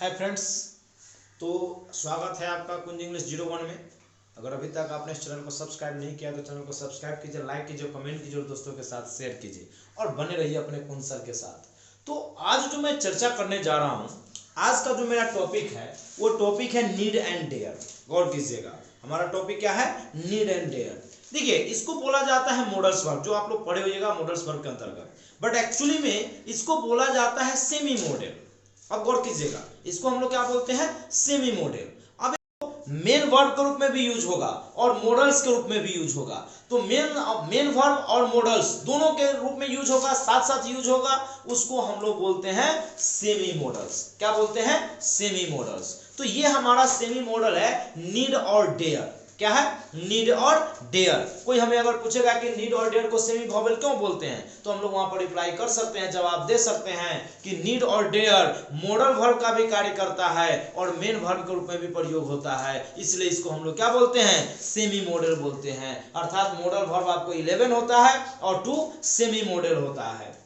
Hi friends, तो स्वागत है आपका कुंज इंग्लिश 01 में। अगर अभी तक आपने इस चैनल को सब्सक्राइब नहीं किया तो चैनल को सब्सक्राइब कीजिए, लाइक कीजिए, कमेंट कीजिए और दोस्तों के साथ शेयर कीजिए और बने रहिए अपने कुंज सर के साथ। तो आज जो मैं चर्चा करने जा रहा हूँ, आज का जो मेरा टॉपिक है वो टॉपिक है नीड एंड डेयर। गौर कीजिएगा, हमारा टॉपिक क्या है? Need and dare. देखिए, इसको बोला जाता है मॉडल्स वर्ब, जो आप लोग पढ़े होइएगा मॉडल्स वर्ब के अंतर्गत, बट एक्चुअली में इसको बोला जाता है सेमी मॉडल। अब गौर कीजिएगा, इसको हम लोग क्या बोलते हैं? Semi model. अब मेन वर्ब के रूप में भी यूज होगा और मॉडल्स के रूप में भी यूज होगा। तो मेन वर्ब और मॉडल्स दोनों के रूप में यूज होगा, साथ साथ यूज होगा। उसको हम लोग बोलते हैं सेमी मॉडल्स। क्या बोलते हैं? Semi models. तो ये हमारा सेमी मॉडल है नीड और डेयर। क्या है? नीड और डेयर। कोई हमें अगर पूछेगा कि नीड और डेयर को सेमी वोवेल क्यों बोलते हैं, तो हम लोग वहां पर रिप्लाई कर सकते हैं, जवाब दे सकते हैं कि नीड और डेयर मॉडल वर्ब का भी कार्य करता है और मेन वर्ब के रूप में भी प्रयोग होता है, इसलिए इसको हम लोग क्या बोलते हैं? सेमी मॉडल बोलते हैं। अर्थात मॉडल वर्ब आपको 11 होता है और 2 सेमी मॉडल होता है।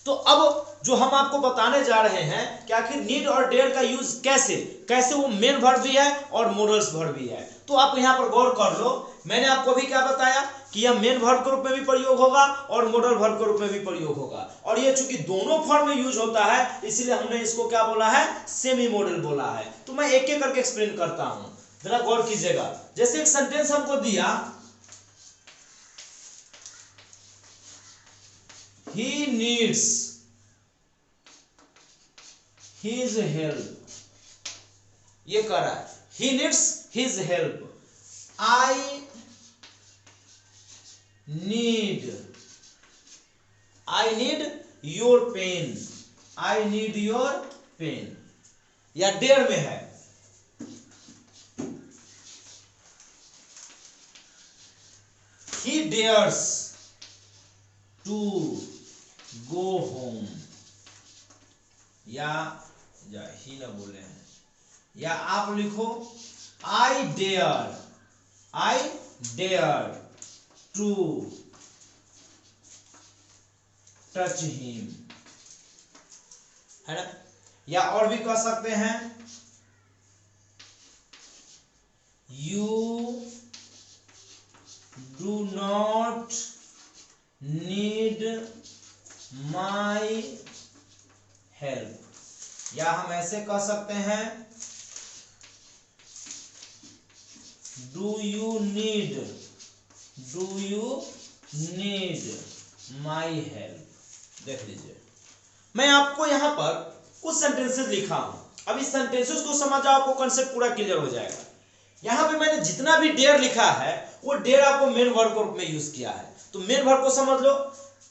तो अब जो हम आपको बताने जा रहे हैं कि आखिर नीड और डेयर का यूज कैसे वो मेन वर्ब भी है और मॉडल्स वर्ब भी है। तो आप यहां पर गौर कर लो, मैंने आपको अभी क्या बताया कि यह मेन वर्ब के रूप में भी प्रयोग होगा और मॉडल वर्ब के रूप में भी प्रयोग होगा, और ये चूंकि दोनों फॉर्म में यूज होता है इसलिए हमने इसको क्या बोला है? सेमी मॉडल बोला है। तो मैं एक एक करके एक्सप्लेन करता हूं, जरा गौर कीजिएगा। जैसे एक सेंटेंस हमको दिया, he needs his help, ये कह रहा है he needs his help, I need your pain, I need your pain। या डेयर में है he dares to go home, या ही ना बोले हैं, या आप लिखो I dare to touch him, है ना? या और भी कह सकते हैं you do not need my help, या हम ऐसे कह सकते हैं do you need my help। देख लीजिए, मैं आपको यहां पर कुछ सेंटेंसेस लिखा हूं। अब इस सेंटेंसेस को समझ आपको कंसेप्ट पूरा क्लियर हो जाएगा। यहां पे मैंने जितना भी डेयर लिखा है वो डेयर आपको मेन वर्ब के रूप में यूज किया है, तो मेन वर्ब को समझ लो।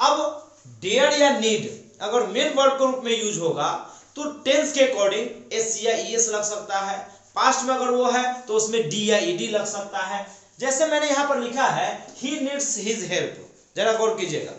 अब डेयर या नीड अगर मेन वर्ब के रूप में यूज होगा तो टेंस के अकॉर्डिंग एस या ईएस लग सकता है। पास्ट में अगर वो है तो उसमें डी या ईडी लग सकता है। जैसे मैंने यहां पर लिखा है ही नीड्स हिज हेल्प, जरा गौर कीजिएगा।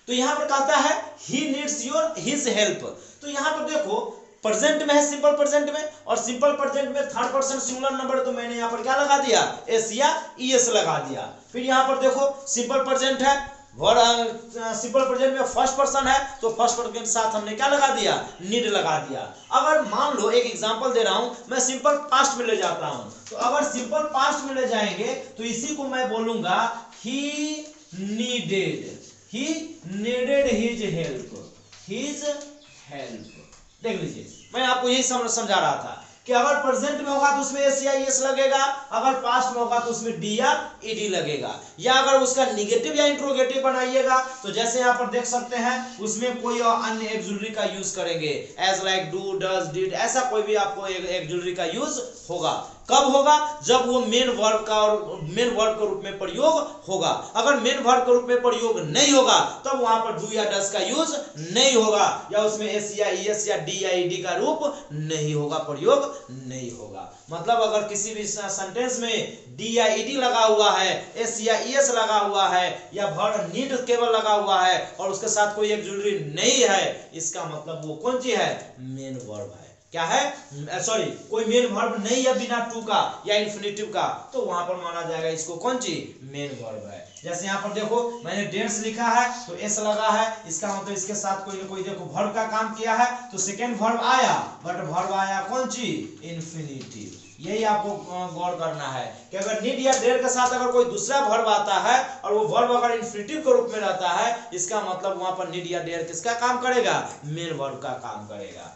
तो यहां पर कहता है ही नीड्स हिज हेल्प। तो यहां पर देखो, प्रेजेंट में है, सिंपल प्रेजेंट में, और सिंपल प्रेजेंट में थर्ड पर्सन सिंगुलर नंबर, तो मैंने यहां पर क्या लगा दिया? एस या ईएस लगा दिया। फिर यहां पर देखो सिंपल प्रेजेंट है, सिंपल प्रेजेंट में फर्स्ट पर्सन है तो फर्स्ट पर्सन के साथ हमने क्या लगा दिया? नीड लगा दिया। अगर मान लो, एक एग्जांपल दे रहा हूं, मैं सिंपल पास्ट में ले जाता हूं, तो अगर सिंपल पास्ट में ले जाएंगे तो इसी को मैं बोलूंगा ही नीडेड हिज हेल्प। देख लीजिए, मैं आपको यही समझा रहा था कि अगर प्रेजेंट में होगा तो उसमें एस या ईएस लगेगा, अगर पास्ट में होगा तो उसमें डी या ईडी लगेगा। या अगर उसका निगेटिव या इंट्रोगेटिव बनाइएगा तो जैसे यहां पर देख सकते हैं उसमें कोई अन्य एक्सुलरी का यूज करेंगे, as like, do, does, did, ऐसा कोई भी आपको एक्सुलरी का यूज होगा। कब होगा? जब वो मेन वर्ब के रूप में प्रयोग होगा। अगर मेन वर्ब के रूप में प्रयोग नहीं होगा तब वहां पर डू या डज का यूज नहीं होगा, या उसमें एस या ईएस या डी या ईडी का रूप नहीं होगा, प्रयोग नहीं होगा। मतलब अगर किसी भी सेंटेंस में डी या ईडी लगा हुआ है, एस या ईएस लगा हुआ है, या वर्ब नीड केवल लगा हुआ है और उसके साथ कोई एक्सुलरी नहीं है, इसका मतलब वो कौन सी है? मेन वर्ब है। क्या है? सॉरी, कोई मेन वर्ब नहीं है बिना टू का या इन्फिनिटिव का, तो वहां पर माना जाएगा इसको कौन सी? मेन वर्ब है। जैसे यहाँ पर देखो मैंने डेयर्स लिखा है तो एस लगा है, इसका मतलब इसके साथ कोई ना कोई देखो वर्ब का काम किया है, तो सेकेंड वर्ब आया, बट वर्ब आया कौन सी, इन्फिनिटिव। यही आपको गौर करना है कि अगर नीड या डेयर के साथ अगर कोई दूसरा वर्ब आता है और वो वर्ब अगर इन्फिनिटिव के रूप में रहता है, इसका मतलब वहां पर नीड या डेयर किसका काम करेगा, मेन वर्ब का काम करेगा।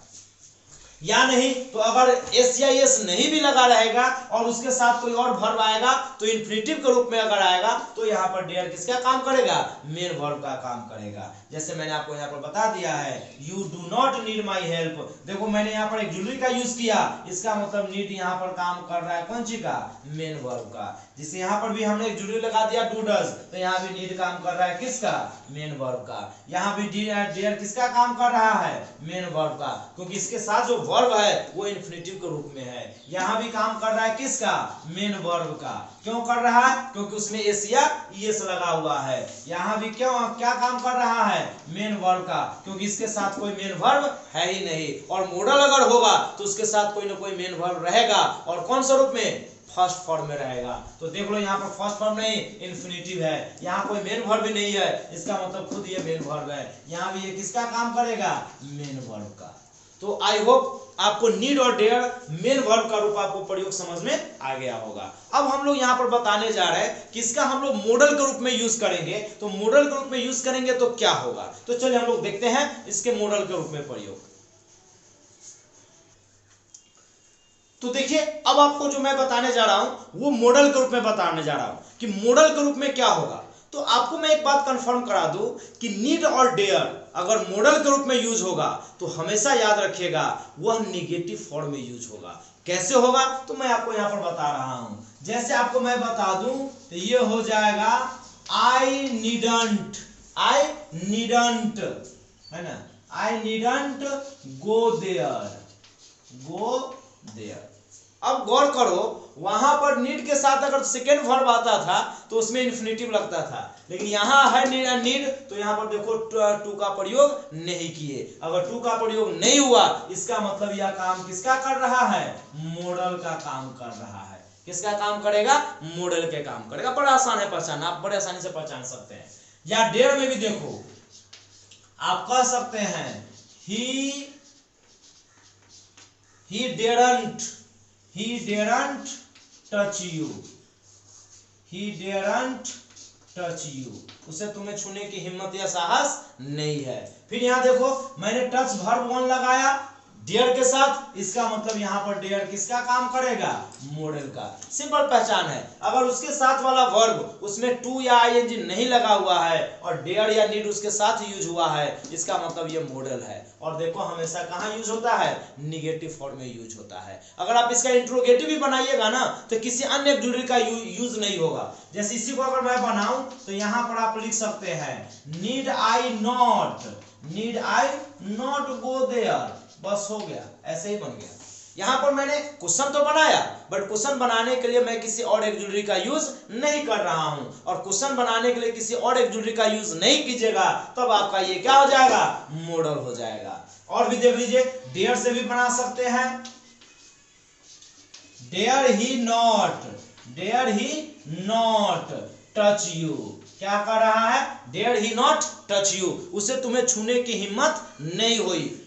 या नहीं तो अगर एस या एस नहीं भी लगा रहेगा और उसके साथ कोई और वर्ब आएगा तो इन्फिनिटिव के रूप में अगर आएगा तो यहाँ पर डेयर किसका काम करेगा, मेन वर्ब का काम करेगा। जैसे मैंने आपको यहाँ पर बता दिया है, you do not need my help. देखो मैंने यहाँ पर एक जुलरी का यूज किया, इसका मतलब नीड यहाँ पर काम कर रहा है कौन सी का, मेन वर्ब का। जिससे यहाँ पर भी हमने एक जुलरी लगा दिया डू डज, तो यहाँ भी नीड काम कर रहा है किसका, मेन वर्ब का। यहाँ भी डेयर किसका काम कर रहा है, मेन वर्ब का, क्योंकि इसके साथ जो वर्ब है वो इन्फिनिटिव के रूप में है। यहाँ भी काम कर रहा है किसका, मेन वर्ब का। क्यों कर रहा है, क्योंकि उसमें एस या ईएस लगा हुआ है। यहाँ भी क्यों क्या काम कर रहा है, मेन वर्ब का, क्योंकि इसके साथ कोई मेन वर्ब है ही नहीं। और मॉडल अगर होगा तो उसके साथ कोई ना कोई मेन वर्ब रहेगा, और कौन सा रूप में, फर्स्ट फॉर्म में रहेगा। तो देख लो यहाँ पर फर्स्ट फॉर्म नहीं, इन्फिनिटिव है, यहाँ कोई मेन वर्ब भी नहीं है, इसका मतलब खुद ये मेन वर्ब है। यहाँ भी ये किसका काम करेगा, मेन वर्ब का। तो आई होप आपको नीड और डेयर मेन वर्ब का रूप आपको प्रयोग समझ में आ गया होगा। अब हम लोग यहाँ पर बताने जा रहे हैं कि इसका हम लोग मॉडल के रूप में यूज करेंगे। तो मॉडल के रूप में यूज करेंगे तो क्या होगा, तो चलिए हम लोग देखते हैं इसके मॉडल के रूप में प्रयोग। तो देखिए अब आपको जो मैं बताने जा रहा हूं वो मॉडल के रूप में बताने जा रहा हूं कि मॉडल के रूप में क्या होगा। तो आपको मैं एक बात कंफर्म करा दूं कि नीड और डेयर अगर मॉडल के रूप में यूज होगा तो हमेशा याद रखिएगा वह निगेटिव फॉर्म में यूज होगा। कैसे होगा, तो मैं आपको यहां पर बता रहा हूं। जैसे आपको मैं बता दूं तो ये हो जाएगा आई नीडंट, है ना, आई नीडंट गो देयर। अब गौर करो वहां पर नीड के साथ अगर सेकेंड वर्ब आता था तो उसमें इन्फिनिटिव लगता था, लेकिन यहाँ है नीड तो यहाँ पर देखो टू का प्रयोग नहीं किए। अगर टू का प्रयोग नहीं हुआ इसका मतलब यह काम किसका कर रहा है, मॉडल का काम कर रहा है। किसका काम करेगा, मॉडल के काम करेगा। बड़ा आसान है पहचानना, आप बड़े आसानी से पहचान सकते हैं। या डेयर में भी देखो आप कह सकते हैं he daren't touch you, उसे तुम्हें छूने की हिम्मत या साहस नहीं है। फिर यहाँ देखो मैंने टच वर्ब 1 लगाया डेयर के साथ, इसका मतलब यहाँ पर डेयर किसका काम करेगा, मॉडल का। सिंपल पहचान है। अगर उसके साथ वाला वर्ब उसमें टू या आईएनजी नहीं लगा हुआ है और डेयर या नीड उसके साथ यूज हुआ है, इसका मतलब ये मॉडल है। और देखो हमेशा कहाँ यूज होता है, निगेटिव फॉर्म में यूज होता है। अगर आप इसका इंट्रोगेटिव भी बनाइएगा ना तो किसी अन्य ऑक्सिलरी का यूज नहीं होगा। जैसे इसी को अगर मैं बनाऊं तो यहाँ पर आप लिख सकते हैं need I not go there, बस हो गया, ऐसे ही बन गया। यहां पर मैंने क्वेश्चन तो बनाया, बट क्वेश्चन बनाने के लिए मैं किसी और ऑक्सिलरी का यूज नहीं कर रहा हूं। और क्वेश्चन बनाने के लिए किसी और ऑक्सिलरी का यूज नहीं कीजिएगा तब आपका ये क्या हो जाएगा, मॉडल हो जाएगा। और भी देख लीजिए, डेयर से भी बना सकते हैं, dare he not touch you. क्या कर रहा है, dare he not touch you, उसे तुम्हें छूने की हिम्मत नहीं हुई।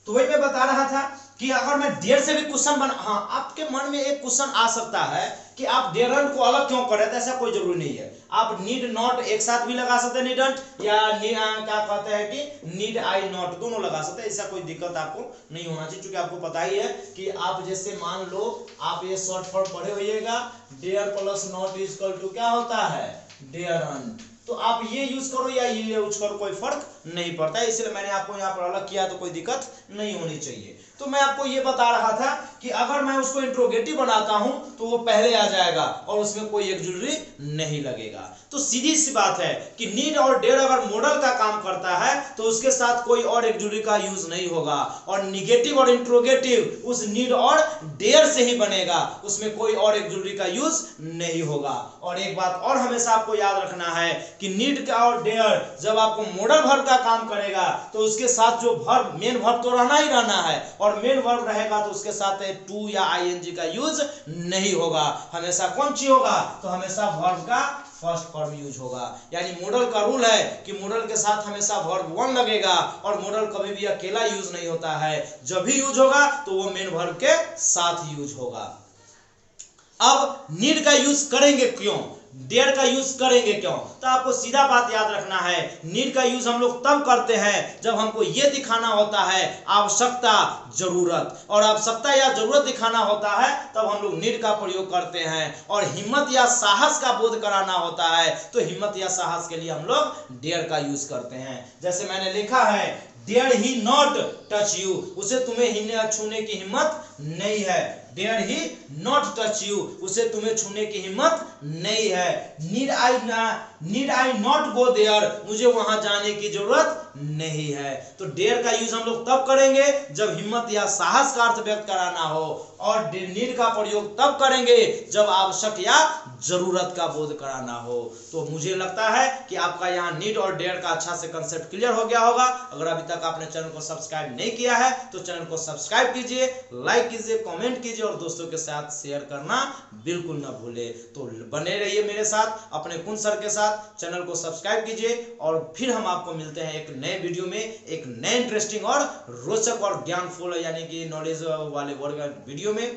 तो वही मैं बता रहा था कि अगर मैं डेयर से भी क्वेश्चन बना, हाँ आपके मन में एक क्वेश्चन आ सकता है कि आप डेरंट को अलग क्यों कर रहे थे, ऐसा कोई जरूरी नहीं है। आप नीड नॉट एक साथ भी लगा सकते हैं, नीडंट, या क्या कहते हैं कि नीड आई नॉट, दोनों लगा सकते हैं। ऐसा कोई दिक्कत आपको नहीं होना चाहिए, क्योंकि आपको पता ही है कि आप जैसे मान लो आप ये शॉर्ट फॉर्म पढ़े होइएगा, dare plus not is equal to क्या होता है, डेरंट। तो आप ये यूज करो या ये यूज करो, कोई फर्क नहीं पड़ता है। इसलिए मैंने आपको यहाँ पर अलग किया, तो कोई दिक्कत नहीं होनी चाहिए। तो मैं आपको ये बता रहा था कि अगर मैं उसको इंट्रोगेटिव बनाता हूं तो वो पहले आ जाएगा और उसमें कोई ऑक्सिलरी नहीं लगेगा। तो सीधी सी बात है कि नीड और डेयर अगर मॉडल का काम करता है तो उसके साथ कोई और ऑक्सिलरी का यूज नहीं होगा। और निगेटिव और इंट्रोगेटिव उस नीड और डेयर से ही बनेगा, उसमें कोई और ऑक्सिलरी का यूज नहीं होगा। और एक बात और हमेशा आपको याद रखना है कि नीड का और डेयर जब आपको मॉडल वर्ब का काम करेगा तो उसके साथ जो वर्ब, मेन वर्ब तो रहना ही रहना है, और मेन वर्ब रहेगा तो उसके साथ में टू या आईएनजी का यूज नहीं होगा, हमेशा कौन चीज होगा, तो हमेशा वर्ब का फर्स्ट फॉर्म यूज होगा। यानी मॉडल का रूल है कि मॉडल के साथ हमेशा वर्ब वन लगेगा और मॉडल कभी भी अकेला यूज नहीं होता है, जब भी यूज होगा तो वो मेन वर्ब के साथ यूज होगा। अब नीड का यूज करेंगे क्यों, डेयर का यूज करेंगे क्यों, तो आपको सीधा बात याद रखना है, नीड का यूज हम लोग तब करते हैं जब हमको ये दिखाना होता है आवश्यकता जरूरत, और आवश्यकता या जरूरत दिखाना होता है तब हम लोग नीड का प्रयोग करते हैं। और हिम्मत या साहस का बोध कराना होता है तो हिम्मत या साहस के लिए हम लोग डेयर का यूज करते हैं। जैसे मैंने लिखा है dare he not touch you, उसे तुम्हें छूने की हिम्मत नहीं है, dare he not touch you, उसे तुम्हें छूने की हिम्मत नहीं है। Need I not go there, मुझे वहां जाने की जरूरत नहीं है। तो डेयर का यूज हम लोग तब करेंगे जब हिम्मत या साहस का अर्थ व्यक्त कराना हो, और नीड का प्रयोग तब करेंगे जब आवश्यक या जरूरत का बोध कराना हो। तो मुझे लगता है कि आपका यहाँ नीड और डेयर का अच्छा से कंसेप्ट क्लियर हो गया होगा। अगर अभी तक आपने चैनल को सब्सक्राइब नहीं किया है तो चैनल को सब्सक्राइब कीजिए, लाइक कीजिए, कमेंट कीजिए और दोस्तों के साथ शेयर करना बिल्कुल ना भूले। तो बने रहिए मेरे साथ, अपने कुंज सर के साथ, चैनल को सब्सक्राइब कीजिए और फिर हम आपको मिलते हैं एक नए वीडियो में, एक नए इंटरेस्टिंग और रोचक और ज्ञानफुल यानी कि नॉलेज वाले वर्ड वीडियो में।